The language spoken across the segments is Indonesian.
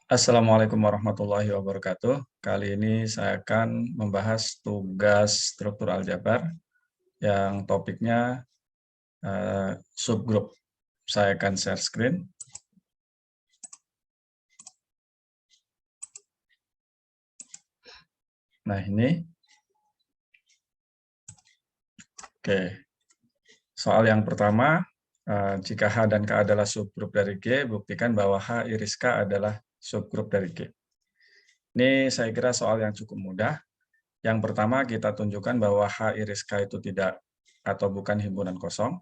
Assalamualaikum warahmatullahi wabarakatuh. Kali ini saya akan membahas tugas struktur aljabar yang topiknya subgroup. Saya akan share screen. Nah, ini. Oke. Soal yang pertama, jika H dan K adalah subgrup dari G, buktikan bahwa H iris K adalah subgrup dari G. Ini saya kira soal yang cukup mudah. Yang pertama, kita tunjukkan bahwa H iris K itu tidak atau bukan himpunan kosong.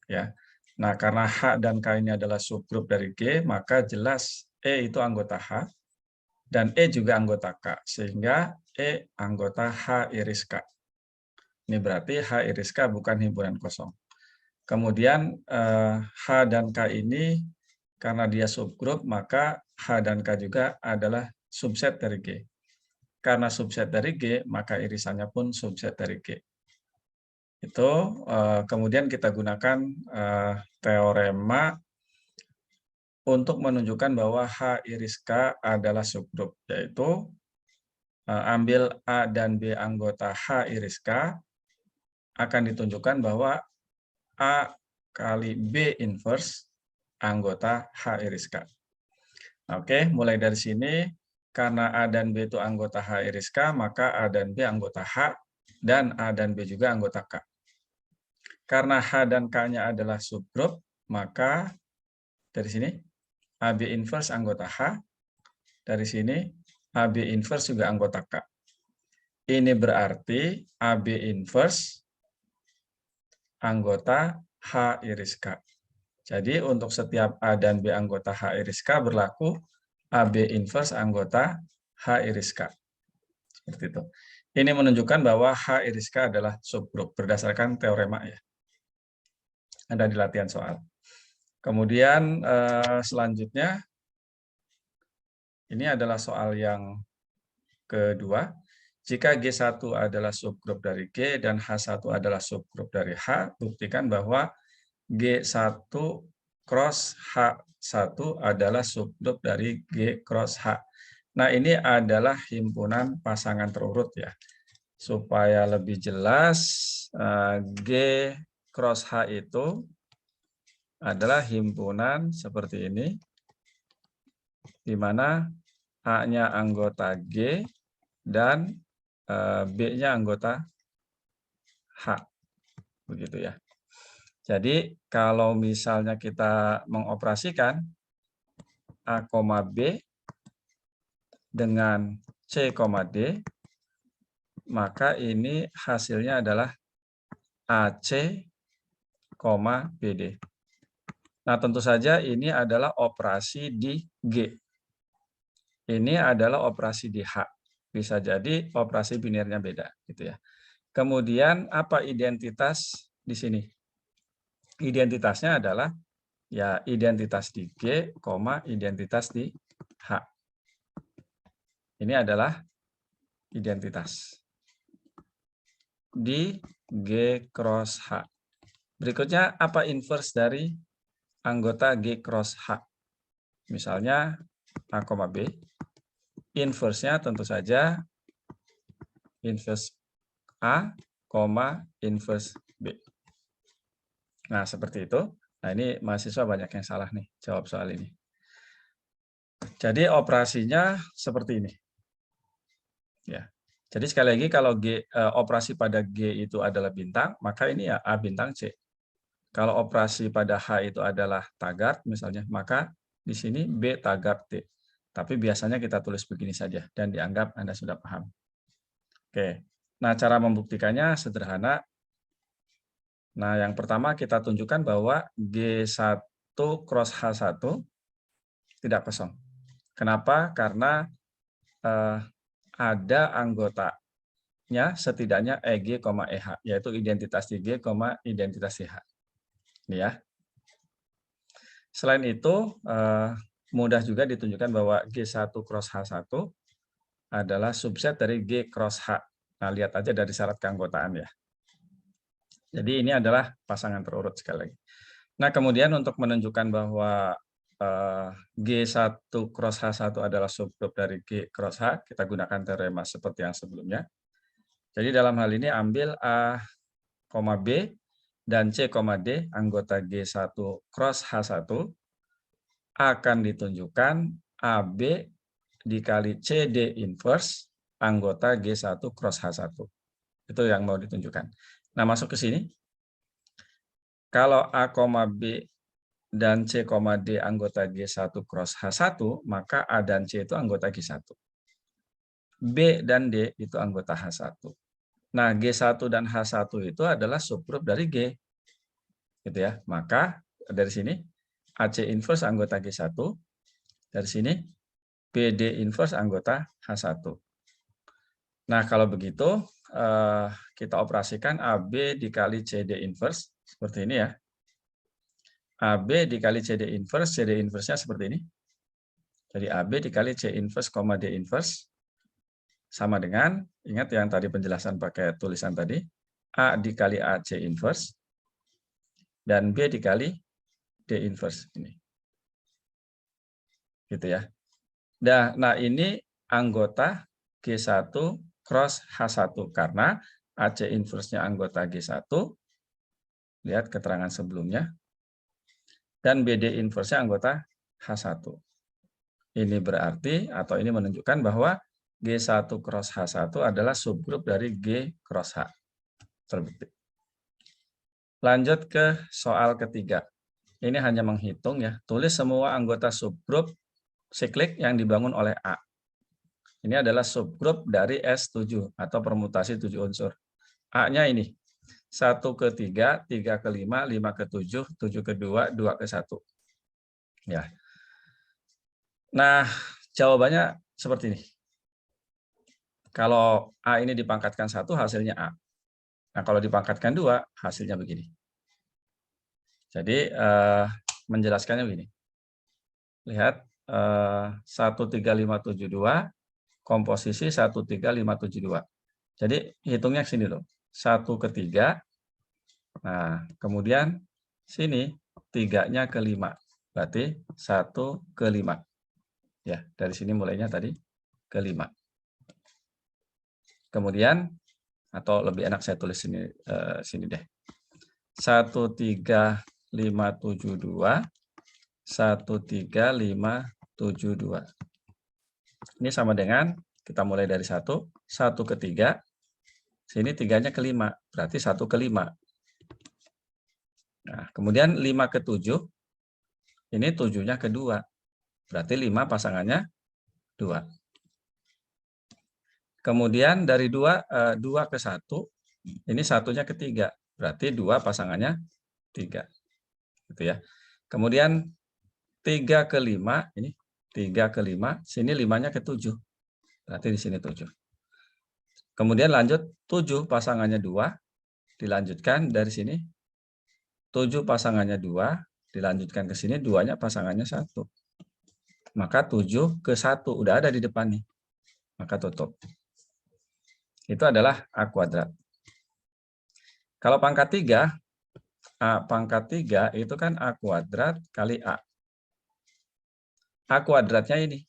Ya. Nah, karena H dan K ini adalah subgrup dari G, maka jelas E itu anggota H, dan E juga anggota K, sehingga E anggota H iris K. Ini berarti H iris K bukan himpunan kosong. Kemudian H dan K ini, karena dia subgrup, maka H dan K juga adalah subset dari G. Karena subset dari G, maka irisannya pun subset dari G. Itu kemudian kita gunakan teorema untuk menunjukkan bahwa H iris K adalah subgrup, yaitu ambil A dan B anggota H iris K, akan ditunjukkan bahwa A kali B inverse anggota H iris K. Oke, mulai dari sini, karena A dan B itu anggota H iris K, maka A dan B anggota H, dan A dan B juga anggota K. Karena H dan K-nya adalah subgrup, maka dari sini AB inverse anggota H, dari sini AB inverse juga anggota K. Ini berarti AB inverse anggota H iris K. Jadi untuk setiap A dan B anggota H iris K berlaku AB inverse anggota H iris K. Seperti itu. Ini menunjukkan bahwa H iris K adalah subgrup berdasarkan teorema ya. Ada di latihan soal. Kemudian selanjutnya, ini adalah soal yang kedua. Jika G1 adalah subgrup dari G dan H1 adalah subgrup dari H, buktikan bahwa G1 cross H1 adalah subgrup dari G cross H. Nah, ini adalah himpunan pasangan terurut ya. Supaya lebih jelas, G cross H itu adalah himpunan seperti ini, di mana H-nya anggota G dan B-nya anggota H. Begitu ya. Jadi kalau misalnya kita mengoperasikan A, B dengan C, D, maka ini hasilnya adalah AC, BD. Nah, tentu saja ini adalah operasi di G. Ini adalah operasi di H. Bisa jadi operasi binarnya beda, gitu ya. Kemudian apa identitas di sini? Identitasnya adalah ya identitas di G, identitas di H. Ini adalah identitas di G cross H. Berikutnya apa inverse dari anggota G cross H? Misalnya A, B. Inverse-nya tentu saja inverse A, inverse B. Nah, seperti itu. Nah, ini mahasiswa banyak yang salah nih jawab soal ini. Jadi operasinya seperti ini. Ya. Jadi sekali lagi kalau operasi pada G itu adalah bintang, maka ini ya A bintang C. Kalau operasi pada H itu adalah tagar misalnya, maka di sini B tagar T. Tapi biasanya kita tulis begini saja dan dianggap Anda sudah paham. Oke. Nah, cara membuktikannya sederhana. Nah, yang pertama kita tunjukkan bahwa G1 cross H1 tidak kosong. Kenapa? Karena ada anggotanya setidaknya EG, EH, yaitu identitas di G, identitas di H. Ini ya. Selain itu, mudah juga ditunjukkan bahwa G1 cross H1 adalah subset dari G cross H. Nah, lihat aja dari syarat keanggotaan ya. Jadi ini adalah pasangan terurut sekali lagi. Nah, kemudian untuk menunjukkan bahwa G1 cross H1 adalah subgrup dari G cross H, kita gunakan teorema seperti yang sebelumnya. Jadi dalam hal ini ambil A, B, dan C, D anggota G1 cross H1 akan ditunjukkan AB dikali CD inverse anggota G1 cross H1. Itu yang mau ditunjukkan. Nah, masuk ke sini. Kalau A, B, dan C, D anggota G1 cross H1, maka A dan C itu anggota G1. B dan D itu anggota H1. Nah, G1 dan H1 itu adalah subgrup dari G. Gitu ya. Maka dari sini AC inverse anggota G1, dari sini BD inverse anggota H1. Nah, kalau begitu kita operasikan AB dikali CD inverse seperti ini ya. AB dikali CD inverse-nya seperti ini. Jadi AB dikali C inverse, D inverse, sama dengan, ingat yang tadi penjelasan pakai tulisan tadi, A dikali AC inverse, dan B dikali D inverse. Ini. Gitu ya. Nah, ini anggota G1 cross H1, karena AC inverse-nya anggota G1, lihat keterangan sebelumnya, dan BD inverse-nya anggota H1. Ini berarti, atau ini menunjukkan bahwa G1 cross H1 adalah subgrup dari G cross H. Terbukti. Lanjut ke soal ketiga. Ini hanya menghitung ya. Tulis semua anggota subgrup siklik yang dibangun oleh A. Ini adalah subgrup dari S7 atau permutasi 7 unsur. A-nya ini. 1 ke 3, 3 ke 5, 5 ke 7, 7 ke 2, 2 ke 1. Ya. Nah, jawabannya seperti ini. Kalau A ini dipangkatkan 1, hasilnya A. Nah, kalau dipangkatkan 2, hasilnya begini. Jadi, menjelaskannya begini. Lihat, 13572, komposisi 13572. Jadi, hitungnya ke sini loh. 1 ke 3, nah, kemudian sini 3-nya ke 5. Berarti 1 ke 5. Ya, dari sini mulainya tadi ke 5. Kemudian, atau lebih enak saya tulis sini, sini deh. 13572, 13572. Ini sama dengan, kita mulai dari 1 ke 3, sini 3-nya ke 5, berarti 1 ke 5. Nah, kemudian 5 ke 7, ini 7-nya ke 2, berarti 5 pasangannya 2. Kemudian dari 2 ke 1, ini 1-nya ke 3, berarti 2 pasangannya 3. Gitu ya. Kemudian 3 ke 5, ini 3 ke 5, sini 5-nya ke 7, berarti di sini 7. Kemudian lanjut 7 pasangannya 2, dilanjutkan dari sini 7 pasangannya 2, dilanjutkan ke sini 2-nya pasangannya 1. Maka 7 ke 1 udah ada di depan nih. Maka tutup. Itu adalah A kuadrat. Kalau pangkat 3, A pangkat 3 itu kan A kuadrat kali A. A kuadratnya ini.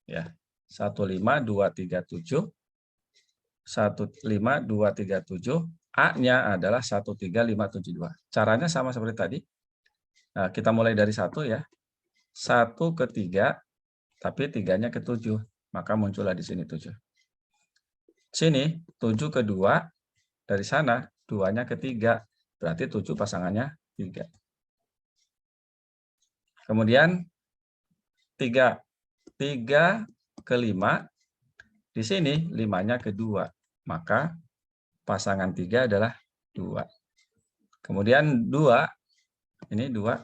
Ya. 15237. 15237. A-nya adalah 13572. Caranya sama seperti tadi. Nah, kita mulai dari 1 ya. 1 ke 3, tapi 3-nya ke 7. Maka muncullah di sini 7. Sini 7 ke 2, dari sana 2-nya ke 3. Berarti 7 pasangannya 3. Kemudian 3 ke 5, di sini 5-nya ke 2. Maka pasangan 3 adalah 2. Kemudian 2, ini 2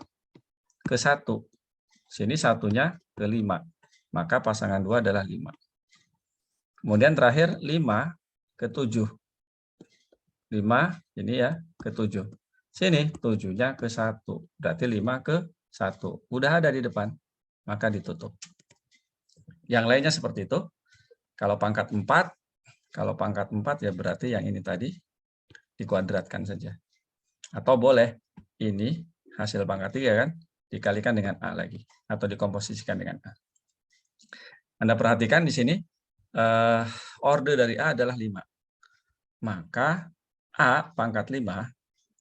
ke 1. Sini 1-nya ke 5. Maka pasangan 2 adalah 5. Kemudian terakhir 5 ke 7. 5 ini ya ke 7. Sini 7-nya ke 1. Berarti 5 ke 1. Udah ada di depan. Maka ditutup. Yang lainnya seperti itu. Kalau pangkat 4, ya berarti yang ini tadi dikuadratkan saja. Atau boleh ini hasil pangkat 3 kan, dikalikan dengan A lagi, atau dikomposisikan dengan A. Anda perhatikan di sini, orde dari A adalah 5. Maka A pangkat 5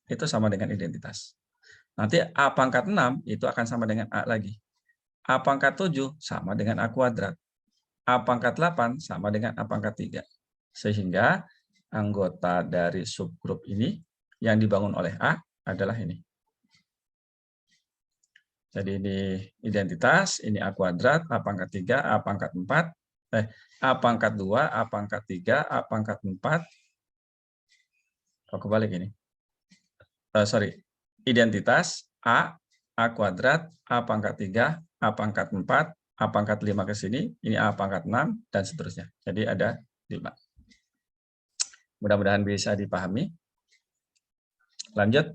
itu sama dengan identitas. Nanti A pangkat 6 itu akan sama dengan A lagi. A pangkat 7 sama dengan A kuadrat. A pangkat 8 sama dengan A pangkat 3. Sehingga anggota dari subgrup ini yang dibangun oleh A adalah ini. Jadi ini identitas, ini A kuadrat, A pangkat 3, A pangkat 4, A pangkat 2, A pangkat 3, A pangkat 4. Oh, kebalik ini. Sorry. Identitas, A kuadrat, A pangkat 3, A pangkat 4, A pangkat 5 ke sini, ini A pangkat 6, dan seterusnya. Jadi ada 5. Mudah-mudahan bisa dipahami. Lanjut.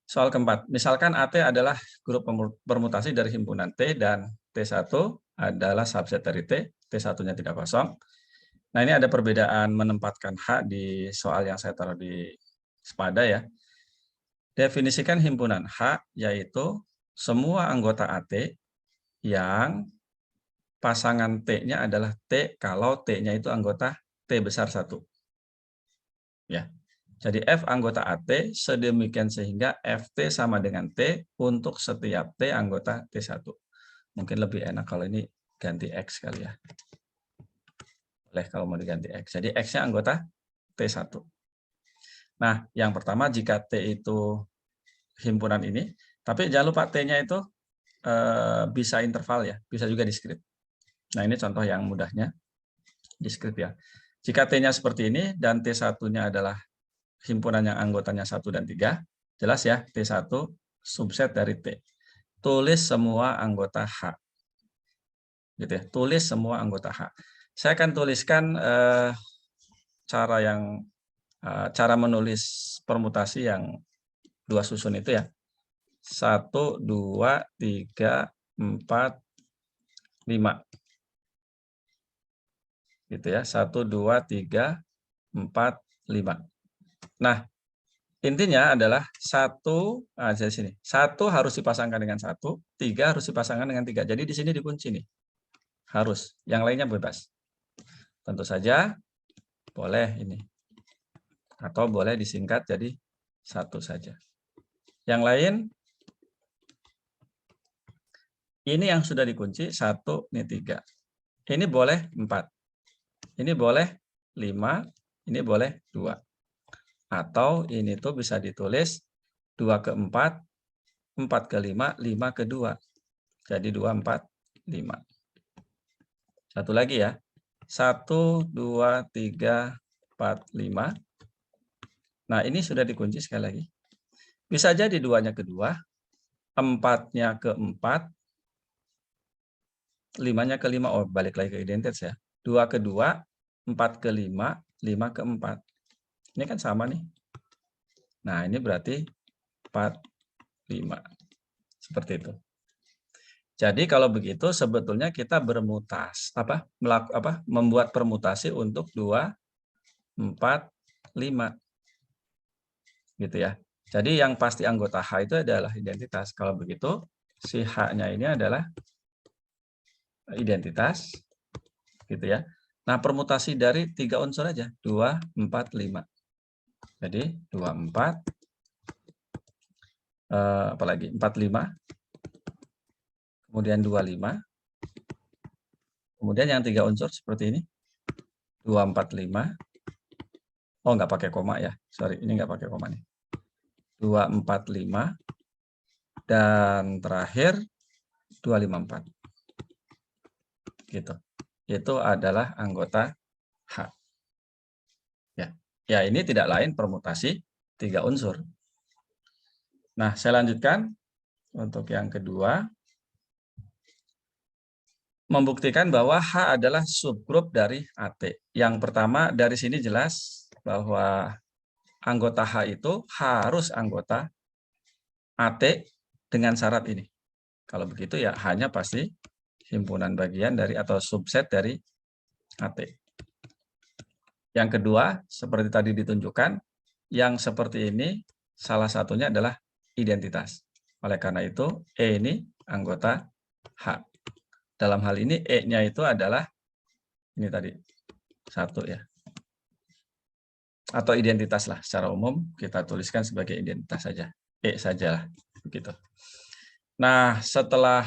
Soal keempat, misalkan AT adalah grup permutasi dari himpunan T dan T1 adalah subset dari T, T1-nya tidak kosong. Nah, ini ada perbedaan menempatkan H di soal yang saya taruh di sepada ya. Definisikan himpunan H yaitu semua anggota AT yang pasangan T-nya adalah T kalau T-nya itu anggota T besar 1. Ya. Jadi F anggota AT sedemikian sehingga FT sama dengan T untuk setiap T anggota T1. Mungkin lebih enak kalau ini ganti X kali ya. Boleh kalau mau diganti X. Jadi X-nya anggota T1. Nah, yang pertama jika T itu himpunan ini, tapi jangan lupa T-nya itu bisa interval ya, bisa juga diskrit. Nah, ini contoh yang mudahnya diskrit ya. Jika T-nya seperti ini dan T1-nya adalah himpunan yang anggotanya 1 dan 3, jelas ya, T1 subset dari T. Tulis semua anggota H. Gitu ya, tulis semua anggota H. Saya akan tuliskan cara menulis permutasi yang 2 susun itu ya. 1, 2, 3, 4, 5. Gitu ya, 1, 2, 3, 4, 5. Nah, intinya adalah 1, dari sini. 1 harus dipasangkan dengan 1, 3 harus dipasangkan dengan 3. Jadi di sini dikunci nih. Harus. Yang lainnya bebas. Tentu saja boleh ini. Atau boleh disingkat jadi 1 saja. Yang lain, ini yang sudah dikunci 1, ini 3. Ini boleh 4. Ini boleh 5, ini boleh 2. Atau ini tuh bisa ditulis 2 ke 4, 4 ke 5, 5 ke 2. Jadi 2, 4, 5. Satu lagi ya. 1, 2, 3, 4, 5. Nah, ini sudah dikunci sekali lagi. Bisa jadi 2-nya ke 2, 4-nya ke 4, 5-nya ke 5. Oh, balik lagi ke identitas ya. 2 ke 2, 4 ke 5, 5 ke 4. Ini kan sama nih. Nah, ini berarti 4, 5. Seperti itu. Jadi kalau begitu sebetulnya kita membuat permutasi untuk 2, 4, 5. Gitu ya. Jadi yang pasti anggota H itu adalah identitas. Kalau begitu si H-nya ini adalah identitas. Gitu ya. Nah, permutasi dari 3 unsur aja, 2, 4, 5. Jadi 2, 4, apalagi 4, 5, kemudian 2, 5, kemudian yang 3 unsur seperti ini, 2, 4, 5, oh nggak pakai koma ya, sorry, ini nggak pakai koma nih, 2, 4, 5, dan terakhir 2, 5, 4. Gitu. Itu adalah anggota H. Ya, ini tidak lain permutasi 3 unsur. Nah, saya lanjutkan untuk yang kedua. Membuktikan bahwa H adalah subgrup dari AT. Yang pertama, dari sini jelas bahwa anggota H itu harus anggota AT dengan syarat ini. Kalau begitu ya hanya pasti himpunan bagian dari atau subset dari AT. Yang kedua, seperti tadi ditunjukkan, yang seperti ini salah satunya adalah identitas. Oleh karena itu, E ini anggota H. Dalam hal ini E-nya itu adalah ini tadi 1 ya. Atau identitas lah, secara umum kita tuliskan sebagai identitas saja. E sajalah, begitu. Nah, setelah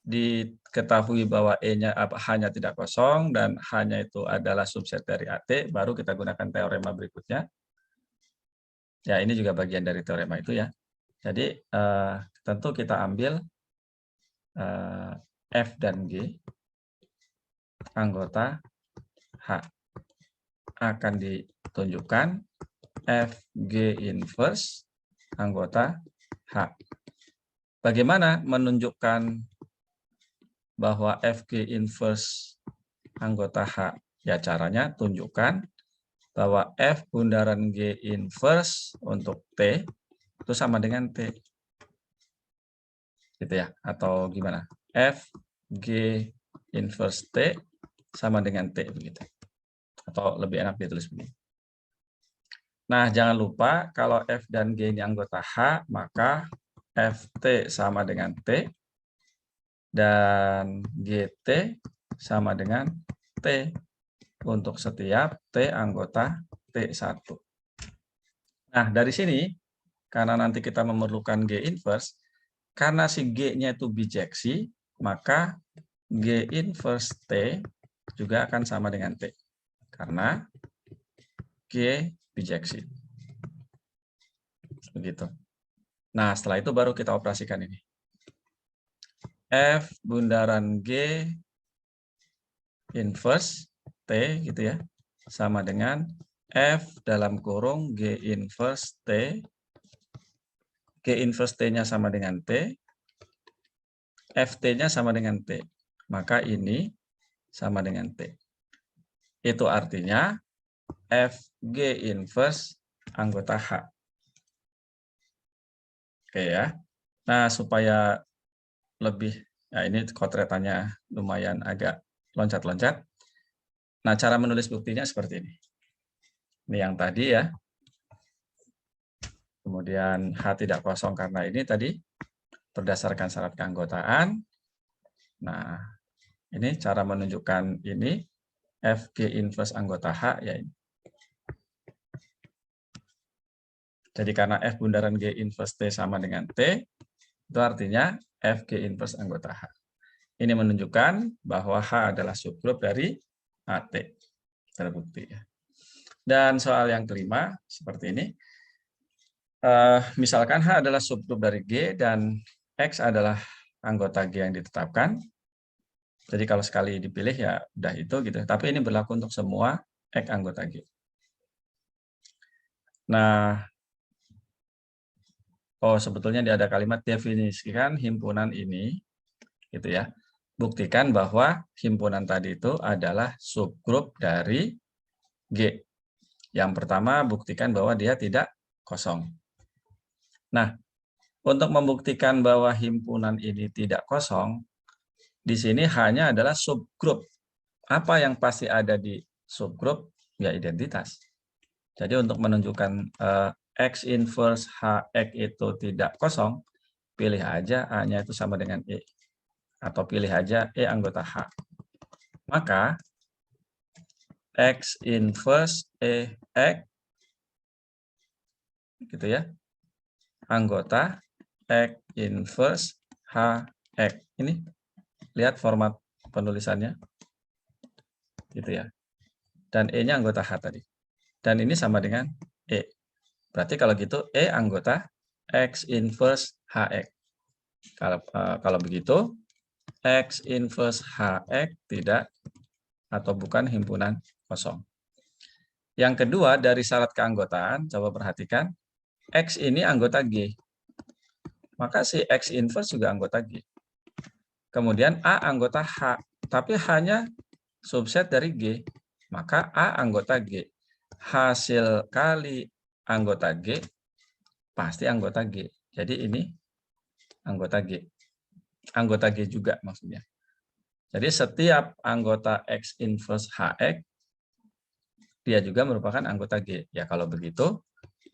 diketahui bahwa E-nya H-nya tidak kosong dan H-nya itu adalah subset dari AT, baru kita gunakan teorema berikutnya. Ya, ini juga bagian dari teorema itu ya. Jadi, tentu kita ambil F dan G anggota H. Akan ditunjukkan FG inverse anggota H. Bagaimana menunjukkan bahwa FG inverse anggota H? Ya, caranya tunjukkan bahwa F bundaran G inverse untuk T itu sama dengan T. Gitu ya, atau gimana? F G inverse T sama dengan T, begitu. Atau lebih enak ditulis begini. Nah, jangan lupa kalau F dan G ini anggota H, maka FT sama dengan T, dan GT sama dengan T untuk setiap T anggota T1. Nah, dari sini, karena nanti kita memerlukan G inverse, karena si G-nya itu bijeksi, maka G inverse T juga akan sama dengan T. Karena G bijeksi. Begitu. Nah, setelah itu baru kita operasikan ini. F bundaran G inverse T gitu ya, sama dengan F dalam kurung G inverse T. G inverse T-nya sama dengan T. FT-nya sama dengan T. Maka ini sama dengan T. Itu artinya FG inverse anggota H. Oke ya. Nah, supaya lebih, ya ini kotretannya lumayan agak loncat-loncat. Nah, cara menulis buktinya seperti ini. Ini yang tadi ya. Kemudian H tidak kosong karena ini tadi berdasarkan syarat keanggotaan. Nah, ini cara menunjukkan ini FG inverse anggota H ya ini. Jadi karena F bundaran G inverse T sama dengan T, itu artinya FG inverse anggota H. Ini menunjukkan bahwa H adalah subgrup dari AT. Terbukti ya. Dan soal yang kelima, seperti ini. Misalkan H adalah subgrup dari G dan X adalah anggota G yang ditetapkan. Jadi kalau sekali dipilih ya udah itu gitu. Tapi ini berlaku untuk semua X anggota G. Nah, sebetulnya ada kalimat definisikan himpunan ini, gitu ya. Buktikan bahwa himpunan tadi itu adalah subgrup dari G. Yang pertama, buktikan bahwa dia tidak kosong. Nah, untuk membuktikan bahwa himpunan ini tidak kosong, di sini hanya adalah subgrup. Apa yang pasti ada di subgrup? Ya, identitas. Jadi untuk menunjukkan X inverse HX itu tidak kosong, pilih aja A-nya itu sama dengan E. Atau pilih aja E anggota H. Maka X inverse EX gitu ya, anggota X inverse HX. Ini lihat format penulisannya gitu ya. Dan E-nya anggota H tadi. Dan ini sama dengan E. Berarti kalau gitu E anggota X inverse HX. Kalau begitu X inverse HX tidak atau bukan himpunan kosong. Yang kedua, dari syarat keanggotaan, coba perhatikan, X ini anggota G. Maka si X inverse juga anggota G. Kemudian A anggota H, tapi hanya subset dari G. Maka A anggota G. Hasil kali anggota G, pasti anggota G. Jadi ini anggota G. Anggota G juga maksudnya. Jadi setiap anggota X inverse HX, dia juga merupakan anggota G. Ya kalau begitu,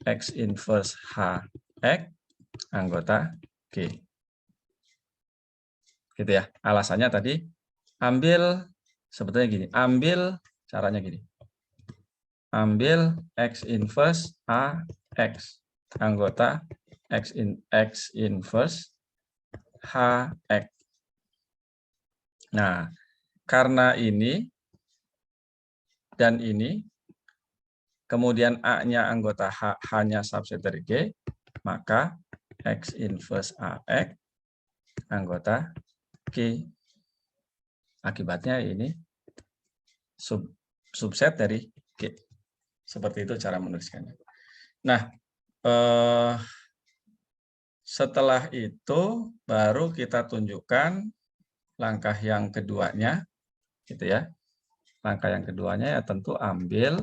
X inverse HX anggota G. Gitu ya. Alasannya tadi ambil sebetulnya gini, ambil caranya gini. Ambil X inverse AX anggota X inverse HX. Nah, karena ini dan ini, kemudian A-nya anggota H, H-nya subset dari G, maka X inverse AX anggota G. Akibatnya ini subset dari G. Seperti itu cara menuliskannya. Nah, setelah itu baru kita tunjukkan langkah yang keduanya, gitu ya. Langkah yang keduanya ya tentu ambil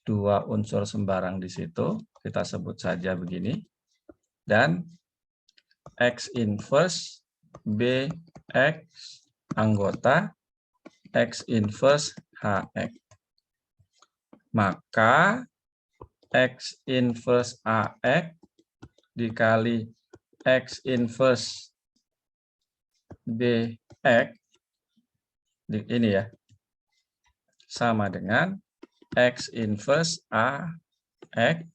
dua unsur sembarang di situ, kita sebut saja begini, dan X inverse BX anggota X inverse HX. Maka X inverse AX dikali X inverse BX, ini ya, sama dengan X inverse AX.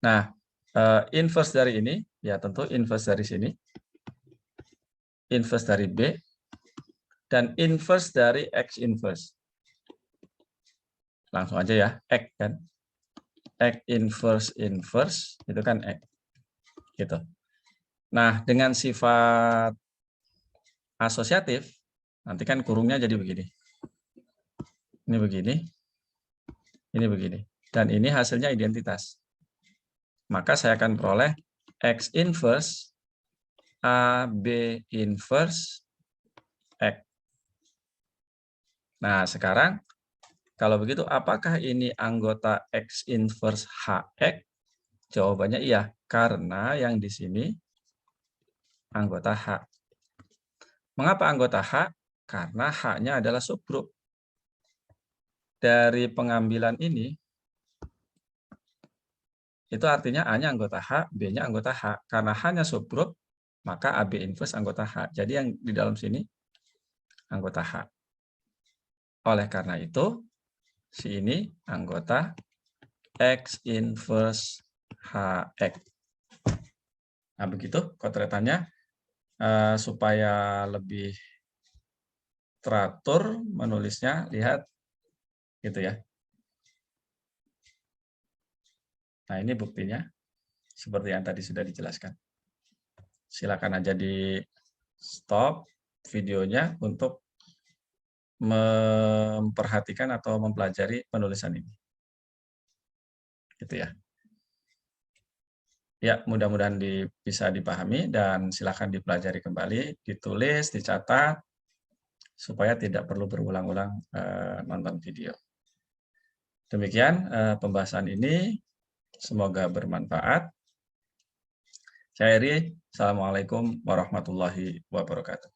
Nah, inverse dari ini, ya tentu inverse dari sini, inverse dari B, dan inverse dari X inverse. Langsung aja ya, X kan. X inverse itu kan X. Gitu. Nah, dengan sifat asosiatif, nanti kan kurungnya jadi begini. Ini begini, ini begini. Dan ini hasilnya identitas. Maka saya akan peroleh X inverse AB inverse X. Nah, sekarang kalau begitu, apakah ini anggota X inverse HX? Jawabannya iya, karena yang di sini anggota H. Mengapa anggota H? Karena H-nya adalah subgrup. Dari pengambilan ini, itu artinya A-nya anggota H, B-nya anggota H. Karena H-nya subgrup, maka AB inverse anggota H. Jadi yang di dalam sini anggota H. Oleh karena itu, si ini anggota X inverse HX. Nah, begitu kotretannya. Supaya lebih teratur menulisnya, lihat gitu ya. Nah, ini buktinya seperti yang tadi sudah dijelaskan. Silakan aja di stop videonya untuk memperhatikan atau mempelajari penulisan ini. Gitu ya. Ya, mudah-mudahan bisa dipahami dan silakan dipelajari kembali, ditulis, dicatat, supaya tidak perlu berulang-ulang nonton video. Demikian pembahasan ini, semoga bermanfaat. Saya Eri, Assalamualaikum warahmatullahi wabarakatuh.